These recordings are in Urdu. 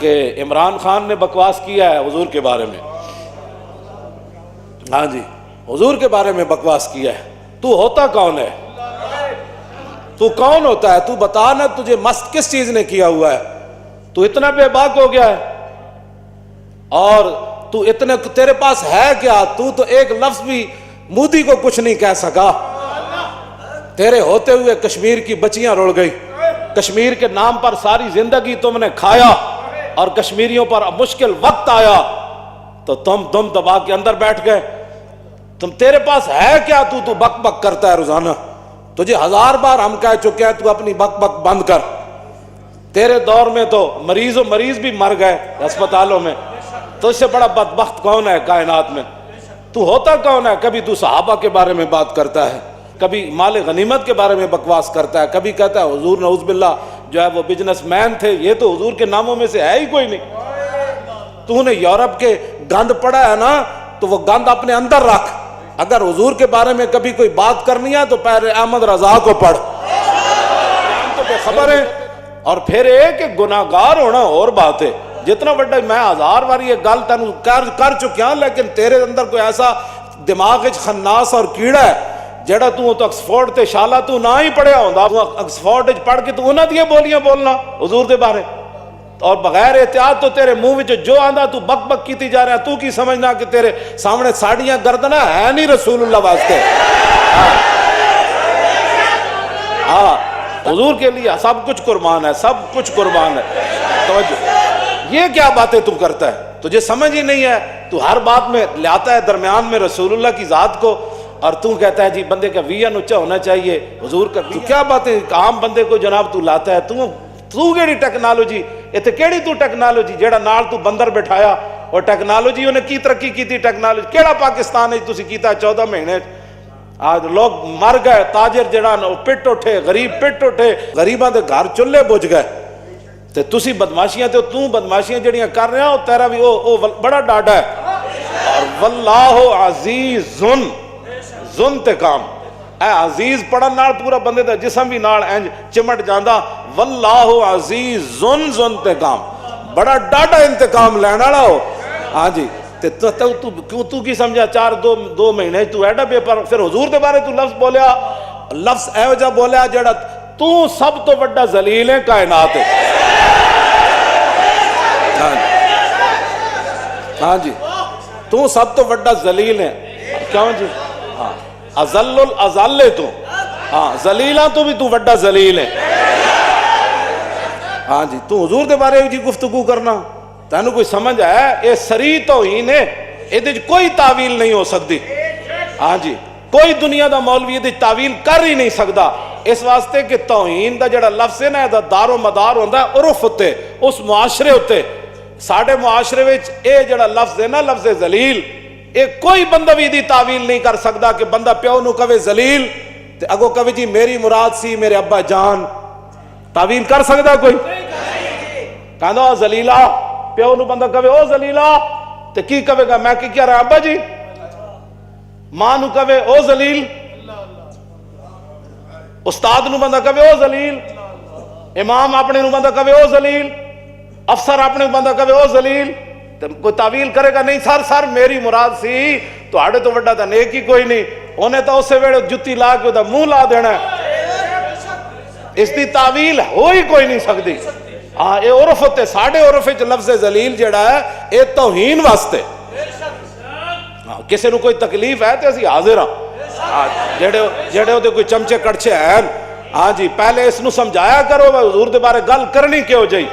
کہ عمران خان نے بکواس کیا ہے حضور کے بارے میں. ہاں جی، حضور کے بارے میں بکواس کیا ہے. تو ہوتا کون ہے؟ تو کون ہوتا ہے؟ تو بتا نا، تجھے مست کس چیز نے کیا ہوا ہے؟ تو اتنا بے باک ہو گیا ہے، اور تو اتنے تیرے پاس ہے کیا؟ تو ایک لفظ بھی مودی کو کچھ نہیں کہہ سکا. تیرے ہوتے ہوئے کشمیر کی بچیاں رڑ گئی، کشمیر کے نام پر ساری زندگی تم نے کھایا، اور کشمیریوں پر مشکل وقت آیا تو تم دبا کے اندر بیٹھ گئے. تیرے پاس ہے کیا؟ تو بک بک کرتا ہے روزانہ. تجھے 1000 بار ہم کہہ چکے ہیں تو اپنی بک بک بند کر. تیرے دور میں تو مریض بھی مر گئے ہسپتالوں میں. تو اس سے بڑا بدبخت کون ہے کائنات میں؟ تو ہوتا کون ہے؟ کبھی تو صحابہ کے بارے میں بات کرتا ہے، کبھی مال غنیمت کے بارے میں بکواس کرتا ہے، کبھی کہتا ہے حضور نعوذ باللہ جو ہے وہ بزنس مین تھے. یہ تو حضور کے ناموں میں سے ہے ہی کوئی نہیں. تو نے یورپ کے گند پڑا ہے نا، تو وہ گند اپنے اندر رکھ. اگر حضور کے بارے میں کبھی کوئی بات کرنی ہے تو پہلے احمد رضا کو پڑھ، تو بے خبر ہے. اور پھر ایک گناہگار ہونا اور بات ہے. جتنا بڑا میں 1000 بار یہ گل تینوں کر چکیا، لیکن تیرے اندر کوئی ایسا دماغ خناس اور کیڑا ہے جڑا تو آکسفورڈ تے شالا تو نہ ہی پڑھیا ہوندا. آکسفورڈ پڑھ کے تو انہاں دی بولیاں بولنا حضور دے بارے، اور بغیر احتیاط تو تیرے منہ وچ جو آندا تو بک بک کیتی جا رہا. تو کی سمجھنا کہ تیرے سامنے ساڑیاں گردنا ہے نہیں رسول اللہ واسطے؟ ہاں، حضور کے لیے سب کچھ قربان ہے، سب کچھ قربان ہے. توجہ، یہ کیا باتیں تو کرتا ہے؟ تجھے سمجھ ہی نہیں ہے. تو ہر بات میں لاتا ہے درمیان میں رسول اللہ کی ذات کو، اور تو کہتا ہے جی بندے کا ویژن اونچا ہونا چاہیے حضور کا. تو کیا باتیں عام بندے کو جناب تو لاتا ہے؟ تو کیڑی ٹیکنالوجی اتنے کیڑی تو ٹیکنالوجی جیڑا نال تو بندر بٹھایا، اور ٹیکنالوجی انہیں کی ترقی کی تھی؟ ٹیکنالوجی کیڑا پاکستان ہے تسی کیتا 14 مہینے؟ آج لوگ مر گئے، تاجر جڑا پٹ اٹھے، غریب پٹ اٹھے، غریباں دے گھر چولہے بجھ گئے. تے تسی بدماشیاں تے تو بدماشیاں جڑیاں کر رہے ہو، تیرا بھی او بڑا ڈاڈا ہے. اور واللہ عزیز ذو انتقام. اے عزیز پڑھن نال پورا بندے دا جسم بھی نال انج چمٹ جاندا. واللہ عزیز ذو انتقام، بڑا ڈاڈا انتقام لینا والا ہو. ہاں جی، تو کی سمجھا 2 مہینے تو ایڈا بے پر. پھر حضور دے بارے تو لفظ بولیا، لفظ ایو جا بولیا جڑا تو سب تو بڑا ذلیل ہے کائنات ہے. ہاں جی، تو سب تو بڑا ذلیل ہے. کیوں جی؟ ہاں، ازل الازل تو، ہاں ذلیلاں تو بھی تو بڑا ذلیل ہے. ہاں جی، تو حضور دے بارے جی گفتگو کرنا تینوں کوئی سمجھ ہے؟ یہ سری توہین ہے، یہ کوئی تعویل نہیں ہو سکتی. ہاں جی، کوئی دنیا دا مولوی یہ تعویل کر ہی نہیں سکتا. اس واسطے کہ توہین دا جڑا لفظ ہے نا، دا دار و مدار ہوتا ہے عرف ہوتے، اس معاشرے ہوتے. ساڑھے معاشرے وچ اے جڑا لفظ ہے نا، لفظ ذلیل، اے کوئی بندہ بھی دی تعویل نہیں کر سکتا کہ بندہ پیو نو کہے ذلیل تے اگو کہے جی میری مراد سی میرے ابا جان. تعویل کر سکتا کوئی؟ کہنا ذلیلہ، پیو نو بندہ کہے او ذلیلہ تے کی کہے گا؟ میں کی کیا رہا ابا جی. ماں نو کہے او ذلیل، استاد نو بندہ کہے او ذلیل، امام اپنے نو بندہ کہے او ذلیل، افسر اپنے بندہ کہے او ذلیل. کوئی تعویل کرے گا نہیں سر میری مراد سی تو آڑے تو وڈا تا نیک ہی کوئی نہیں. انہیں تو اسے ویڑے جتی لا کے دا منہ لا دینا ہے. اس دی تعویل ہو ہی کوئی نہیں سکتی. ہاں، اے عرف ہوتے. ساڑھے عرف وچ لفظ ذلیل جڑا ہے اے توہین واسطے. کسی نو کوئی تکلیف ہے تو اسی حاضر ہاں. جڑے ہوتے کوئی چمچے کڑچے ہیں، ہاں جی پہلے اس نو سمجھایا کرو حضور دے بارے گل کرنی کیوں جائی.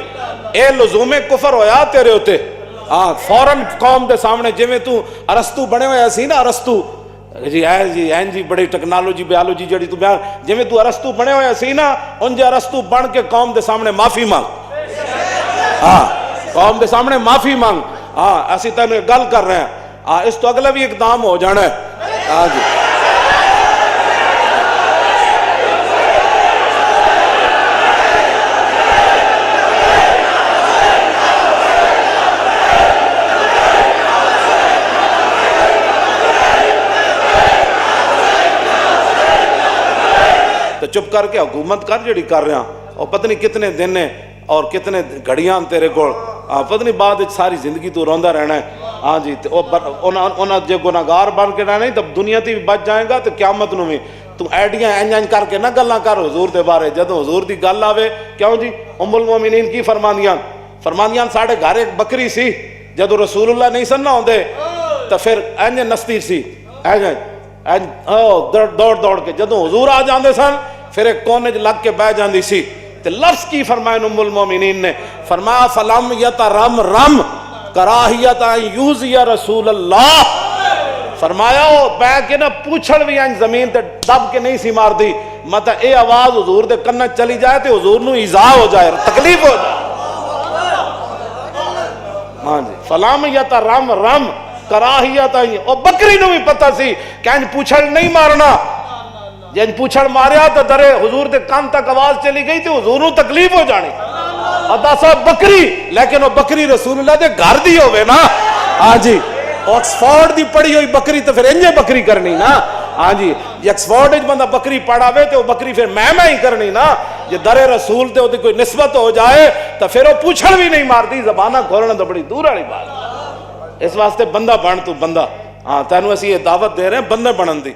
اے لزوم کفر ہویا تیرے ہوتے. ہاں، فوراں قوم دے سامنے جویں تو ارسطو بنے ہوئے سی نا، ارسطو جی بڑی ٹیکنالوجی بیالوجی جڑی تو بیان جویں تو ارسطو بنے ہوئے سی نا، انجے ارسطو بن کے قوم دے سامنے معافی مانگ. ہاں، قوم دے سامنے معافی مانگ. ہاں، اسی تینوں گل کر رہے ہیں. ہاں، اس تو اگلا بھی اقدام ہو جانا ہے. ہاں جی، تو چپ کر کے حکومت کر جڑی کر رہے ہیں. اور پتہ نہیں کتنے دن اور کتنے گھڑیاں تیرے کو ہاں پتہ نہیں بعد ساری زندگی تو روندا رہنا ہے. ہاں جی انہاں جے گناہگار بن کے رہنا تو دنیا تے بھی بچ جائے گا تو قیامت نو بھی. تو ایڈیاں انج کر کے نہ گلاں کر حضور دے بارے. جدوں حضور دی گل آوے کیوں جی ام المومنین کی فرماندیاں ساڈے گھر ایک بکری سی, جدوں رسول اللہ نہیں سن نہ ہوندے تو پھر انج نستی سی دوڑ کے. جدوں حضور آ جاندے سن پھر ایک کونے چ لگ کے بہ جاندی سی. تے لفظ کی فرمایا ام المومنین نے, فرمایا فلم یترم رم کراہیت ان یوزی رسول اللہ. فرمایا وہ بہ کے نہ پوچھڑ بھی انج زمین تے دب کے نہیں سی مار دی, مطلب اے آواز حضور دے کن چلی جائے تے حضور نو ایذا ہو جائے, تکلیف ہو جائے. ہاں جی فلم یترم رم کراہیت او بکری نو بھی پتہ سی کہ انج پوچھڑ نہیں مارنا. جن پوچھڑ ماریا تو درے حضور دے کان تک آواز چلی گئی تو حضور نو تکلیف ہو جانی. ادا صاحب بکری, لیکن وہ بکری رسول اللہ دے گھر دی ہوئے نا. ہاں جی آکسفورڈ دی پڑھی ہوئی بکری تو پھر انجے بکری کرنی نا. ہاں جی آکسفورڈ وچ بندہ بکری پڑھاوے تو وہ بکری پھر میں ہی کرنی نا. جے درے رسول تے وہ کوئی نسبت ہو جائے تو پھر وہ پوچھڑ بھی نہیں مارتی. زبانہ کھولنا تو بڑی دور والی بات. اس واسطے بندہ بن تو بندہ. ہاں تینوں اسی یہ دعوت دے رہے ہیں بندے بنن دی.